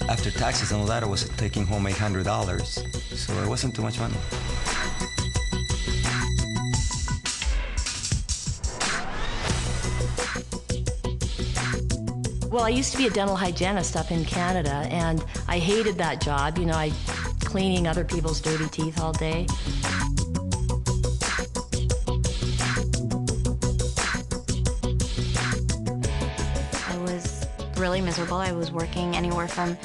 After taxes and all that, I was taking home $800, so it wasn't too much money. Well, I used to be a dental hygienist up in Canada, and I hated that job. You know, I cleaning other people's dirty teeth all day. I was really miserable. I was working anywhere from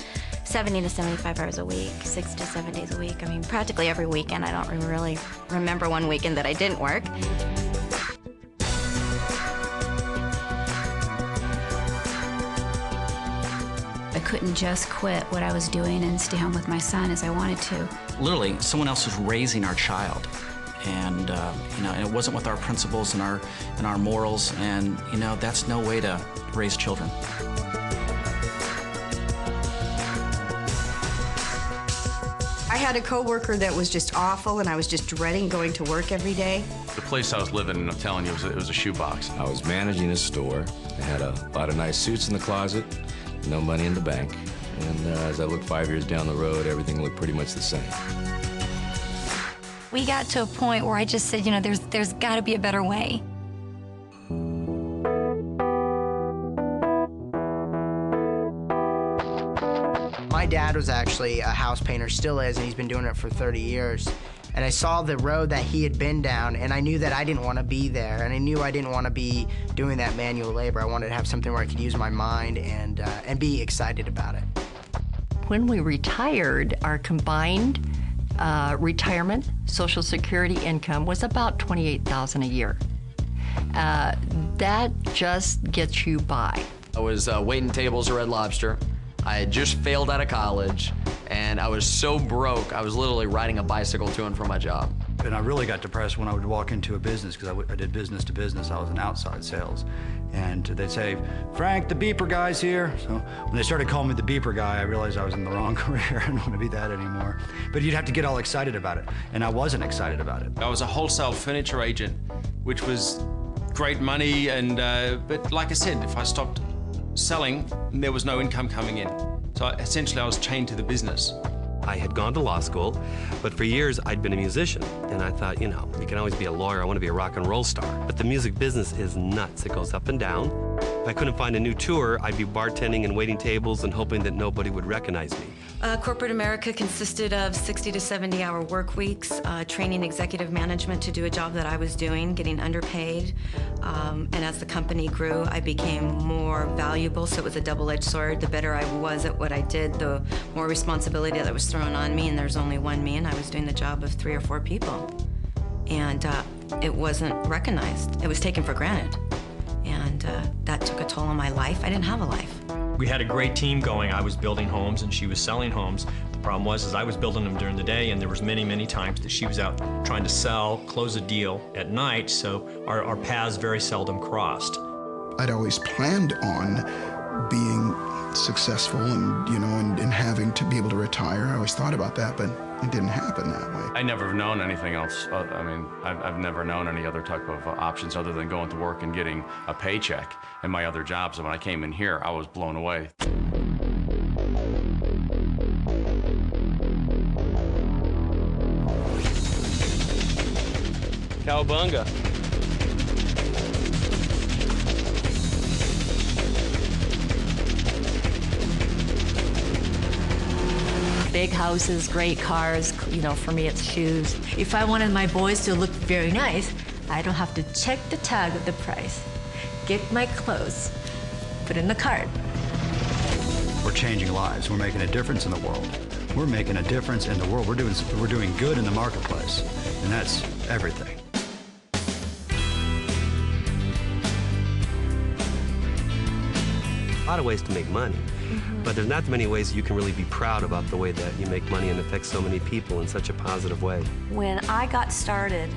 70 to 75 hours a week, 6 to 7 days a week. I mean, practically every weekend. I don't really remember one weekend that I didn't work. I couldn't just quit what I was doing and stay home with my son as I wanted to. Literally, someone else was raising our child. And, you know, and it wasn't with our principles and our morals, and, you know, that's no way to raise children. I had a coworker that was just awful, and I was just dreading going to work every day. The place I was living in, I'm telling you, it was a shoebox. I was managing a store. I had a lot of nice suits in the closet, no money in the bank. And as I looked 5 years down the road, everything looked pretty much the same. We got to a point where I just said, you know, there's got to be a better way. My dad was actually a house painter, still is, and he's been doing it for 30 years. And I saw the road that he had been down, and I knew that I didn't want to be there, and I knew I didn't want to be doing that manual labor. I wanted to have something where I could use my mind and be excited about it. When we retired, our combined retirement, Social Security income was about $28,000 a year. That just gets you by. I was waiting tables at Red Lobster. I had just failed out of college, and I was so broke, I was literally riding a bicycle to and from my job. And I really got depressed when I would walk into a business, because I did business to business. I was in outside sales. And they'd say, "Frank, the beeper guy's here." So when they started calling me the beeper guy, I realized I was in the wrong career. I don't want to be that anymore. But you'd have to get all excited about it, and I wasn't excited about it. I was a wholesale furniture agent, which was great money, and but like I said, if I stopped selling, there was no income coming in. So essentially I was chained to the business. I had gone to law school, but for years I'd been a musician, and I thought, you know, you can always be a lawyer. I want to be a rock and roll star. But the music business is nuts. It goes up and down. If I couldn't find a new tour, I'd be bartending and waiting tables and hoping that nobody would recognize me. Corporate America consisted of 60 to 70-hour work weeks, training executive management to do a job that I was doing, getting underpaid. And as the company grew, I became more valuable, so it was a double-edged sword. The better I was at what I did, the more responsibility that was thrown on me, and there's only one me, and I was doing the job of 3 or 4 people. And it wasn't recognized. It was taken for granted. And that took a toll on my life. I didn't have a life. We had a great team going. I was building homes and she was selling homes. The problem was I was building them during the day, and there was many, many times that she was out trying to sell, close a deal at night, so our paths very seldom crossed. I'd always planned on being successful and, you know, and having to be able to retire. I always thought about that, but it didn't happen that way. I never have known anything else. I mean, I've never known any other type of options other than going to work and getting a paycheck in my other jobs. And when I came in here, I was blown away. Cowabunga. Big houses, great cars, you know, for me it's shoes. If I wanted my boys to look very nice, I don't have to check the tag of the price. Get my clothes, put in the cart. We're changing lives. We're making a difference in the world. We're making a difference in the world. We're doing good in the marketplace, and that's everything. A lot of ways to make money, but there's not many ways you can really be proud about the way that you make money and affect so many people in such a positive way. When I got started,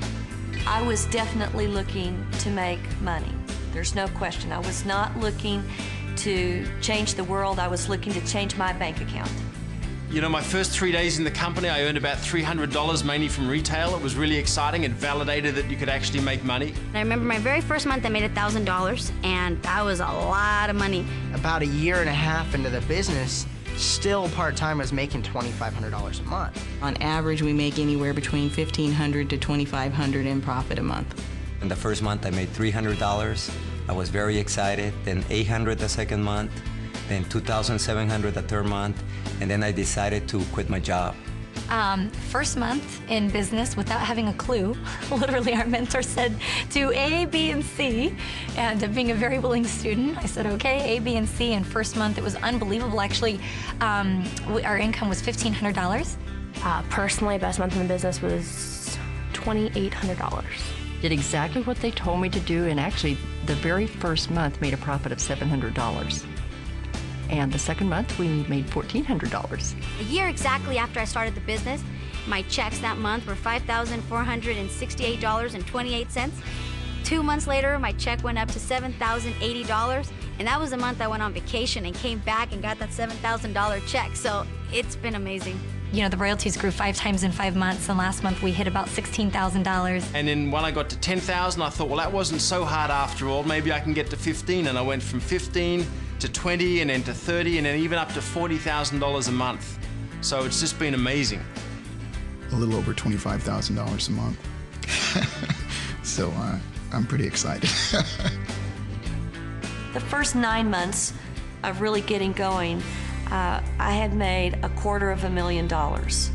I was definitely looking to make money. There's no question. I was not looking to change the world. I was looking to change my bank account. You know, my first 3 days in the company, I earned about $300, mainly from retail. It was really exciting. It validated that you could actually make money. I remember my very first month I made $1,000, and that was a lot of money. About a year and a half into the business, still part-time, I was making $2,500 a month. On average, we make anywhere between $1,500 to $2,500 in profit a month. In the first month, I made $300. I was very excited. Then $800 the second month, then $2,700 the third month, and then I decided to quit my job. First month in business without having a clue. Literally, our mentor said, do A, B, and C. And being a very willing student, I said, okay, A, B, and C. And first month, it was unbelievable. Actually, our income was $1,500. Personally, best month in the business was $2,800. Did exactly what they told me to do, and actually, the very first month made a profit of $700. And the second month, we made $1,400. A year exactly after I started the business, my checks that month were $5,468.28. 2 months later, my check went up to $7,080, and that was the month I went on vacation and came back and got that $7,000 check. So it's been amazing. You know, the royalties grew 5 times in 5 months, and last month we hit about $16,000. And then when I got to 10,000, I thought, well, that wasn't so hard after all. Maybe I can get to 15, and I went from 15 to 20, and then to 30, and then even up to $40,000 a month. So it's just been amazing. A little over $25,000 a month. So I'm pretty excited. The first 9 months of really getting going, I had made $250,000.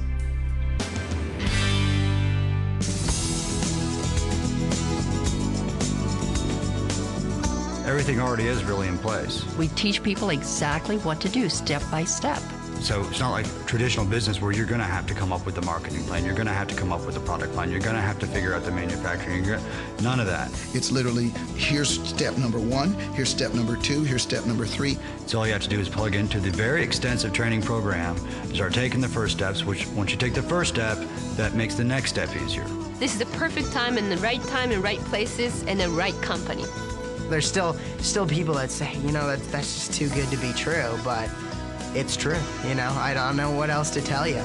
Everything already is really in place. We teach people exactly what to do, step by step. So it's not like traditional business where you're going to have to come up with the marketing plan, you're going to have to come up with the product plan, you're going to have to figure out the manufacturing. None of that. It's literally, here's step number 1, here's step number 2, here's step number 3. So all you have to do is plug into the very extensive training program, start taking the first steps, which once you take the first step, that makes the next step easier. This is the perfect time and the right places and the right company. There's still people that say, you know, that's just too good to be true, but it's true. You know, I don't know what else to tell you.